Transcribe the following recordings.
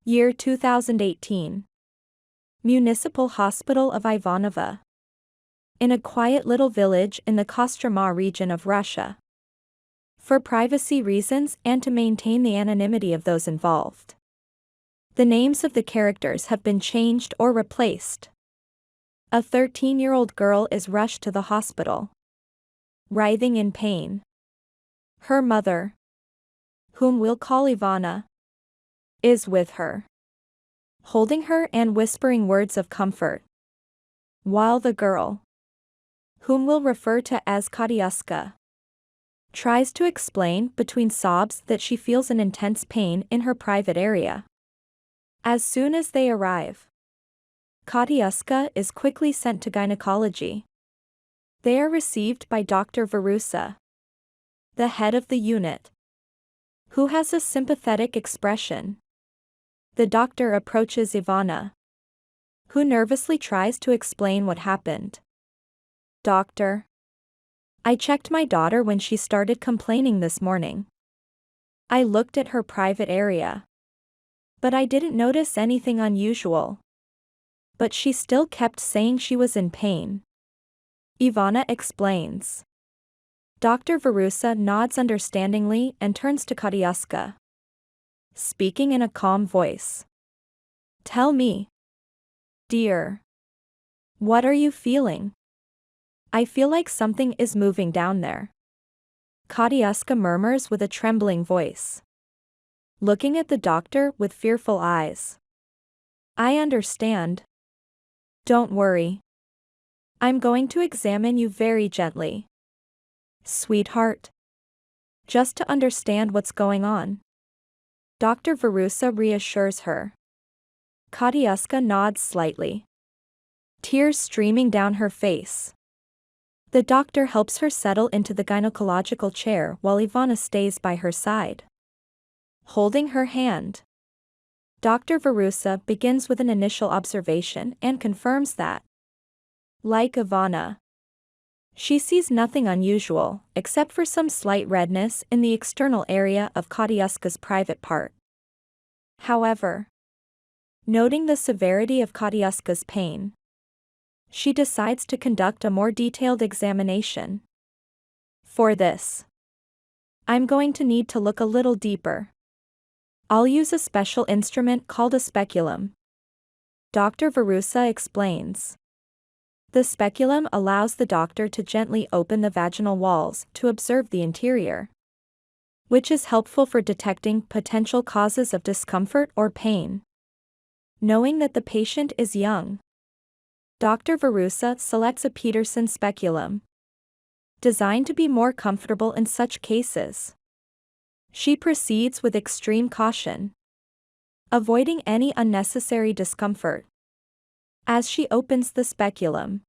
Year 2018. Municipal Hospital of Ivanova. In a quiet little village in the Kostroma region of Russia. For privacy reasons and to maintain the anonymity of those involved, the names of the characters have been changed or replaced. A 13-year-old girl is rushed to the hospital, writhing in pain. Her mother, whom we'll call Ivana, is with her, holding her and whispering words of comfort, while the girl, whom we'll refer to as Katiuska, tries to explain between sobs that she feels an intense pain in her private area. As soon as they arrive, Katiuska is quickly sent to gynecology. They are received by Dr. Varusa, the head of the unit, who has a sympathetic expression. The doctor approaches Ivana, who nervously tries to explain what happened. Doctor, I checked my daughter when she started complaining this morning. I looked at her private area, but I didn't notice anything unusual. But she still kept saying she was in pain. Ivana explains. Dr. Varusa nods understandingly and turns to Katiuska, speaking in a calm voice. Tell me, dear, what are you feeling? I feel like something is moving down there. Katiuska murmurs with a trembling voice, looking at the doctor with fearful eyes. I understand. Don't worry. I'm going to examine you very gently, sweetheart, just to understand what's going on. Dr. Varusa reassures her. Katiuska nods slightly, tears streaming down her face. The doctor helps her settle into the gynecological chair while Ivana stays by her side, holding her hand. Dr. Varusa begins with an initial observation and confirms that, like Ivana, she sees nothing unusual except for some slight redness in the external area of Katiuska's private part. However, noting the severity of Katiuska's pain, she decides to conduct a more detailed examination. For this, I'm going to need to look a little deeper. I'll use a special instrument called a speculum. Dr. Varusa explains. The speculum allows the doctor to gently open the vaginal walls to observe the interior, which is helpful for detecting potential causes of discomfort or pain. Knowing that the patient is young, Dr. Varusa selects a Peterson speculum, designed to be more comfortable in such cases. She proceeds with extreme caution, avoiding any unnecessary discomfort. As she opens the speculum,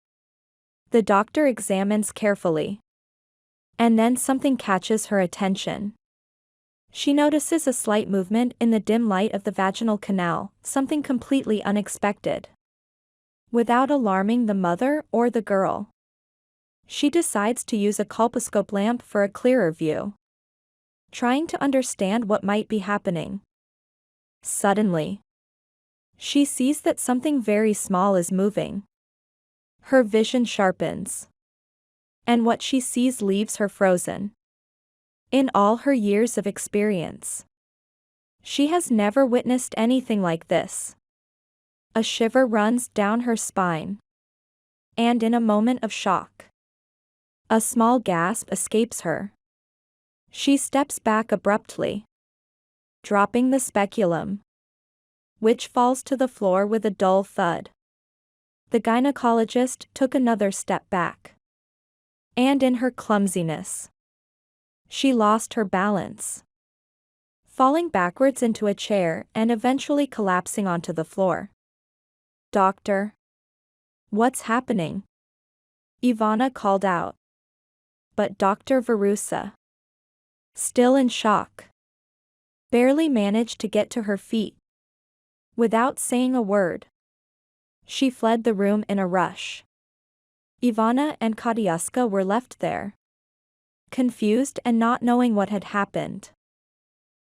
the doctor examines carefully, and then something catches her attention. She notices a slight movement in the dim light of the vaginal canal, something completely unexpected. Without alarming the mother or the girl, she decides to use a colposcope lamp for a clearer view, trying to understand what might be happening. Suddenly, she sees that something very small is moving. Her vision sharpens, and what she sees leaves her frozen. In all her years of experience, she has never witnessed anything like this. A shiver runs down her spine, and in a moment of shock, a small gasp escapes her. She steps back abruptly, dropping the speculum, which falls to the floor with a dull thud. The gynecologist took another step back, and in her clumsiness, she lost her balance, falling backwards into a chair and eventually collapsing onto the floor. Doctor, what's happening? Ivana called out. But Dr. Varusa, still in shock, barely managed to get to her feet. Without saying a word, she fled the room in a rush. Ivana and Katiuska were left there, confused and not knowing what had happened.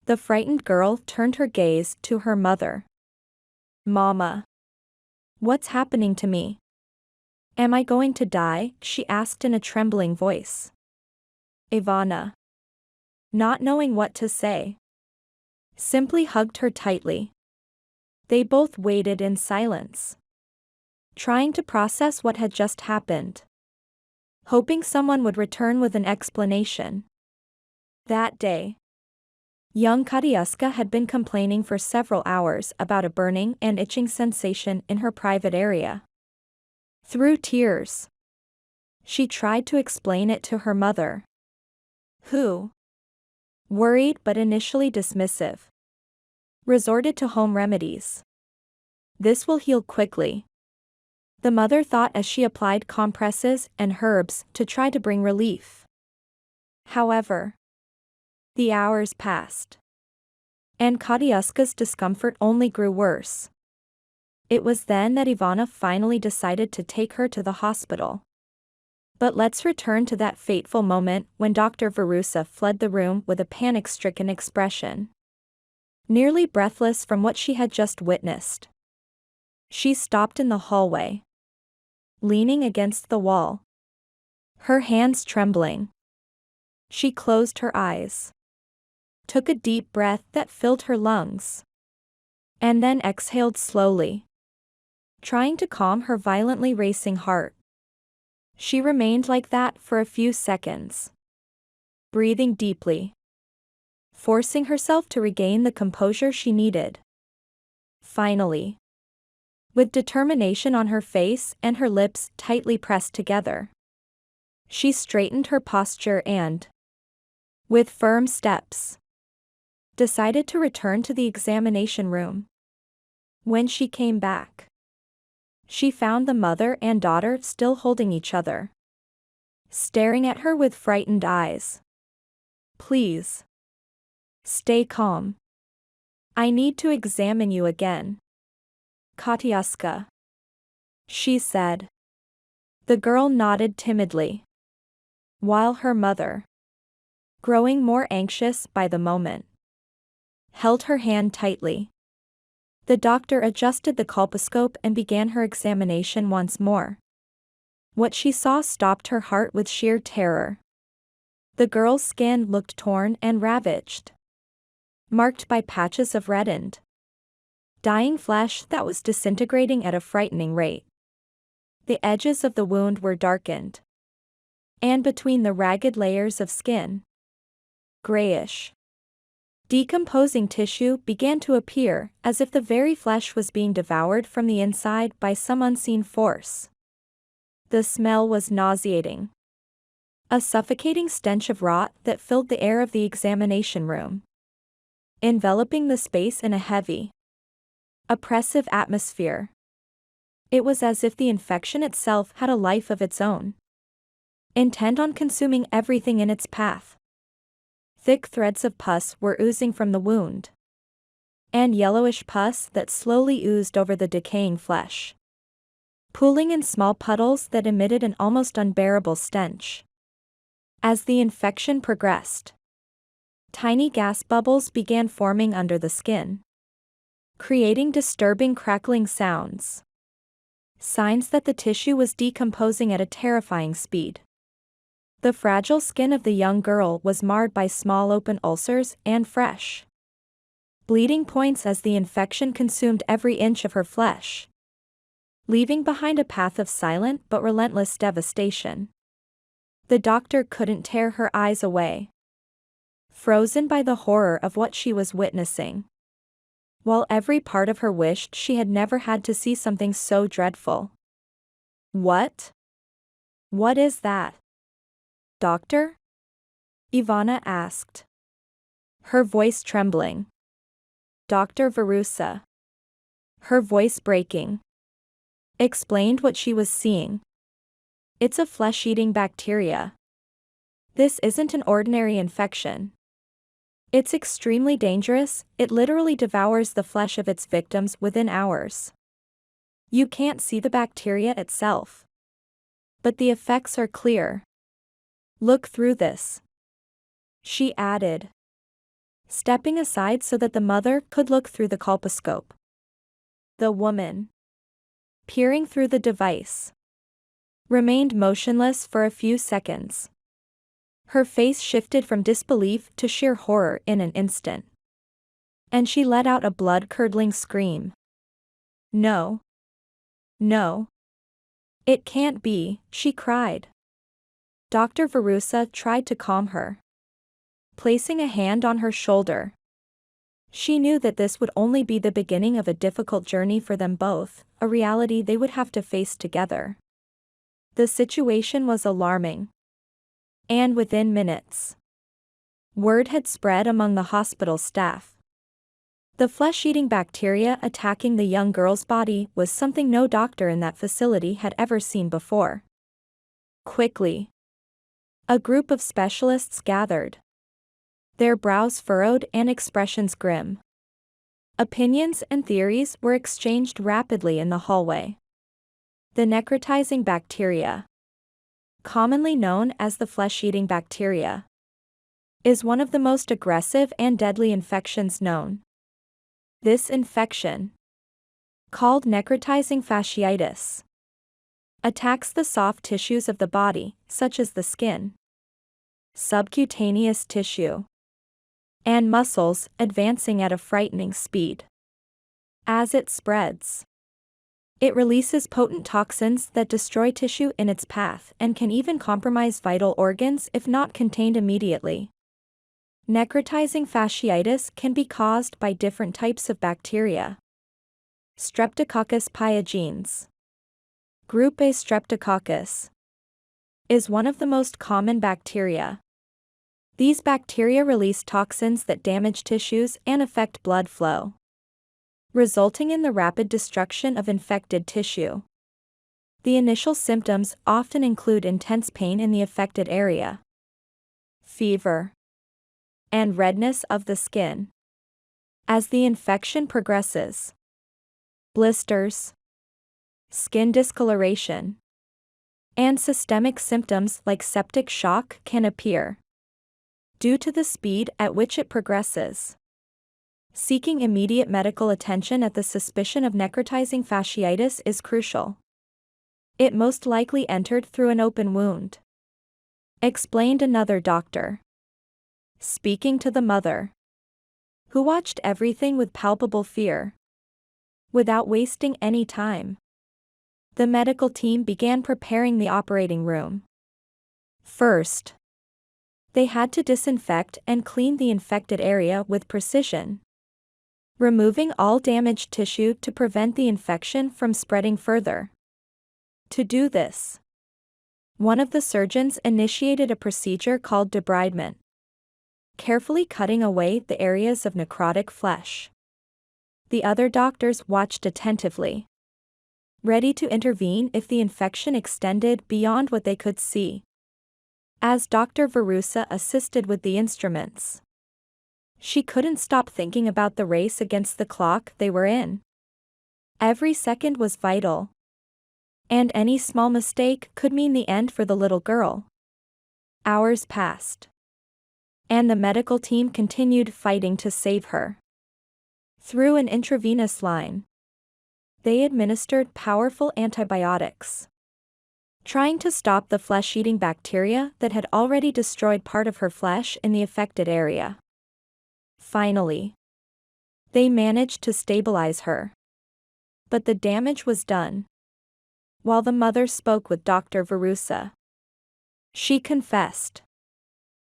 The frightened girl turned her gaze to her mother, Mama. What's happening to me? Am I going to die? She asked in a trembling voice. Ivana, not knowing what to say, simply hugged her tightly. They both waited in silence, trying to process what had just happened, hoping someone would return with an explanation. That day, young Katiuska had been complaining for several hours about a burning and itching sensation in her private area. Through tears, she tried to explain it to her mother, who, worried but initially dismissive, resorted to home remedies. This will heal quickly, the mother thought as she applied compresses and herbs to try to bring relief. However, the hours passed, and Katiuska's discomfort only grew worse. It was then that Ivana finally decided to take her to the hospital. But let's return to that fateful moment when Dr. Verusa fled the room with a panic-stricken expression. Nearly breathless from what she had just witnessed, she stopped in the hallway, leaning against the wall, her hands trembling. She closed her eyes, took a deep breath that filled her lungs, and then exhaled slowly, trying to calm her violently racing heart. She remained like that for a few seconds, breathing deeply, forcing herself to regain the composure she needed. Finally, with determination on her face and her lips tightly pressed together, she straightened her posture and, with firm steps, decided to return to the examination room. When she came back, she found the mother and daughter still holding each other, staring at her with frightened eyes. Please, stay calm. I need to examine you again. Katiuska, she said. The girl nodded timidly, while her mother, growing more anxious by the moment, held her hand tightly. The doctor adjusted the colposcope and began her examination once more. What she saw stopped her heart with sheer terror. The girl's skin looked torn and ravaged, marked by patches of reddened, dying flesh that was disintegrating at a frightening rate. The edges of the wound were darkened, and between the ragged layers of skin, grayish, decomposing tissue began to appear as if the very flesh was being devoured from the inside by some unseen force. The smell was nauseating, a suffocating stench of rot that filled the air of the examination room, enveloping the space in a heavy, oppressive atmosphere. It was as if the infection itself had a life of its own, intent on consuming everything in its path. Thick threads of pus were oozing from the wound, and yellowish pus that slowly oozed over the decaying flesh, pooling in small puddles that emitted an almost unbearable stench. As the infection progressed, tiny gas bubbles began forming under the skin, creating disturbing crackling sounds, signs that the tissue was decomposing at a terrifying speed. The fragile skin of the young girl was marred by small open ulcers and fresh, bleeding points as the infection consumed every inch of her flesh, leaving behind a path of silent but relentless devastation. The doctor couldn't tear her eyes away, frozen by the horror of what she was witnessing, while every part of her wished she had never had to see something so dreadful. What? What is that? Doctor? Ivana asked, her voice trembling. Dr. Verusa, her voice breaking, explained what she was seeing. It's a flesh-eating bacteria. This isn't an ordinary infection. It's extremely dangerous. It literally devours the flesh of its victims within hours. You can't see the bacteria itself, but the effects are clear. Look through this, she added, stepping aside so that the mother could look through the colposcope. The woman, peering through the device, remained motionless for a few seconds. Her face shifted from disbelief to sheer horror in an instant. And she let out a blood-curdling scream. No. No. It can't be, she cried. Dr. Verusa tried to calm her, placing a hand on her shoulder. She knew that this would only be the beginning of a difficult journey for them both, a reality they would have to face together. The situation was alarming. And within minutes, word had spread among the hospital staff. The flesh-eating bacteria attacking the young girl's body was something no doctor in that facility had ever seen before. Quickly, a group of specialists gathered, their brows furrowed and expressions grim. Opinions and theories were exchanged rapidly in the hallway. The necrotizing bacteria, commonly known as the flesh-eating bacteria, is one of the most aggressive and deadly infections known. This infection, called necrotizing fasciitis, attacks the soft tissues of the body, such as the skin, subcutaneous tissue, and muscles, advancing at a frightening speed. As it spreads, it releases potent toxins that destroy tissue in its path and can even compromise vital organs if not contained immediately. Necrotizing fasciitis can be caused by different types of bacteria. Streptococcus pyogenes. Group A Streptococcus is one of the most common bacteria. These bacteria release toxins that damage tissues and affect blood flow, resulting in the rapid destruction of infected tissue. The initial symptoms often include intense pain in the affected area, fever, and redness of the skin. As the infection progresses, blisters, skin discoloration, and systemic symptoms like septic shock can appear. Due to the speed at which it progresses, seeking immediate medical attention at the suspicion of necrotizing fasciitis is crucial. It most likely entered through an open wound, explained another doctor, speaking to the mother, who watched everything with palpable fear. Without wasting any time, the medical team began preparing the operating room. First, they had to disinfect and clean the infected area with precision, removing all damaged tissue to prevent the infection from spreading further. To do this, one of the surgeons initiated a procedure called debridement, carefully cutting away the areas of necrotic flesh. The other doctors watched attentively, ready to intervene if the infection extended beyond what they could see. As Dr. Verusa assisted with the instruments, she couldn't stop thinking about the race against the clock they were in. Every second was vital, and any small mistake could mean the end for the little girl. Hours passed, and the medical team continued fighting to save her. Through an intravenous line, they administered powerful antibiotics, trying to stop the flesh-eating bacteria that had already destroyed part of her flesh in the affected area. Finally, they managed to stabilize her, but the damage was done. While the mother spoke with Dr. Verusa, she confessed,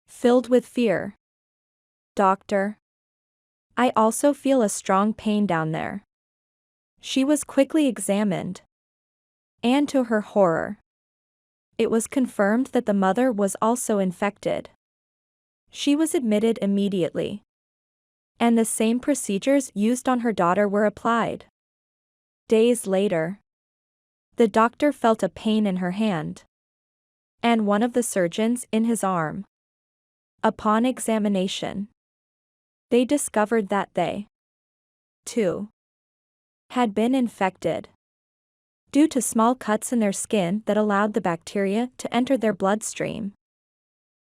filled with fear, "Doctor, I also feel a strong pain down there." She was quickly examined, and to her horror, it was confirmed that the mother was also infected. She was admitted immediately, and the same procedures used on her daughter were applied. Days later, the doctor felt a pain in her hand, and one of the surgeons in his arm. Upon examination, they discovered that they, too, had been infected, due to small cuts in their skin that allowed the bacteria to enter their bloodstream.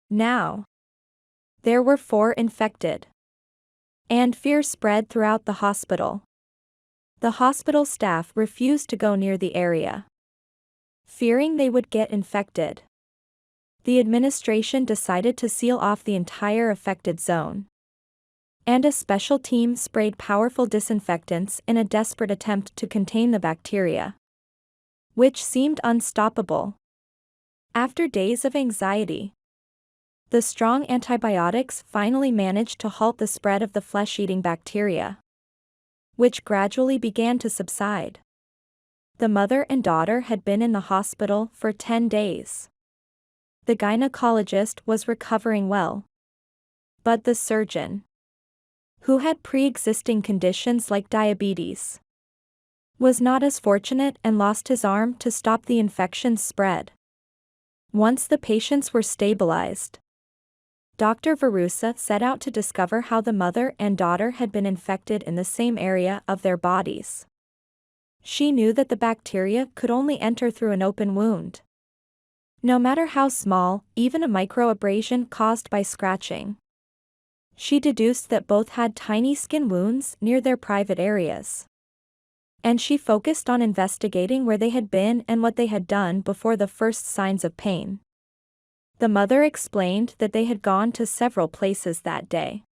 Now, there were 4 infected, and fear spread throughout the hospital. The hospital staff refused to go near the area, fearing they would get infected. The administration decided to seal off the entire affected zone, and a special team sprayed powerful disinfectants in a desperate attempt to contain the bacteria, which seemed unstoppable. After days of anxiety, the strong antibiotics finally managed to halt the spread of the flesh-eating bacteria, which gradually began to subside. The mother and daughter had been in the hospital for 10 days. The gynecologist was recovering well, but the surgeon, who had pre-existing conditions like diabetes, was not as fortunate and lost his arm to stop the infection's spread. Once the patients were stabilized, Dr. Verusa set out to discover how the mother and daughter had been infected in the same area of their bodies. She knew that the bacteria could only enter through an open wound, no matter how small, even a microabrasion caused by scratching. She deduced that both had tiny skin wounds near their private areas, and she focused on investigating where they had been and what they had done before the first signs of pain. The mother explained that they had gone to several places that day,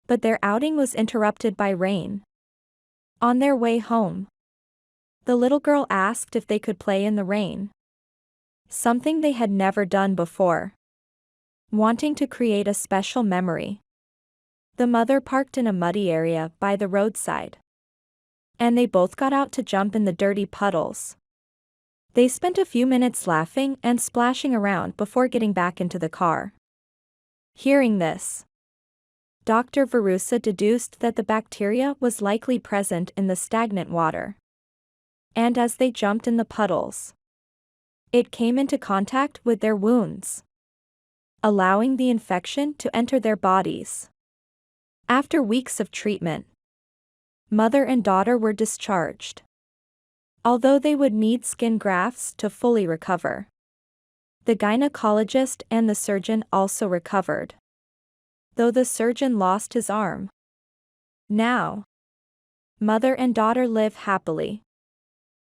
but their outing was interrupted by rain. On their way home, the little girl asked if they could play in the rain, something they had never done before. Wanting to create a special memory, the mother parked in a muddy area by the roadside, and they both got out to jump in the dirty puddles. They spent a few minutes laughing and splashing around before getting back into the car. Hearing this, Dr. Verusa deduced that the bacteria was likely present in the stagnant water, and as they jumped in the puddles, it came into contact with their wounds, allowing the infection to enter their bodies. After weeks of treatment, mother and daughter were discharged, although they would need skin grafts to fully recover. The gynecologist and the surgeon also recovered, though the surgeon lost his arm. Now, mother and daughter live happily,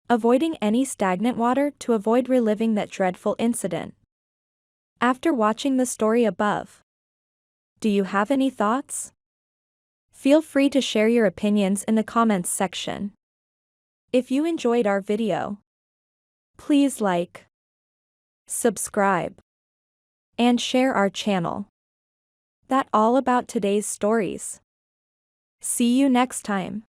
avoiding any stagnant water to avoid reliving that dreadful incident. After watching the story above, do you have any thoughts? Feel free to share your opinions in the comments section. If you enjoyed our video, please like, subscribe, and share our channel. That's all about today's stories. See you next time.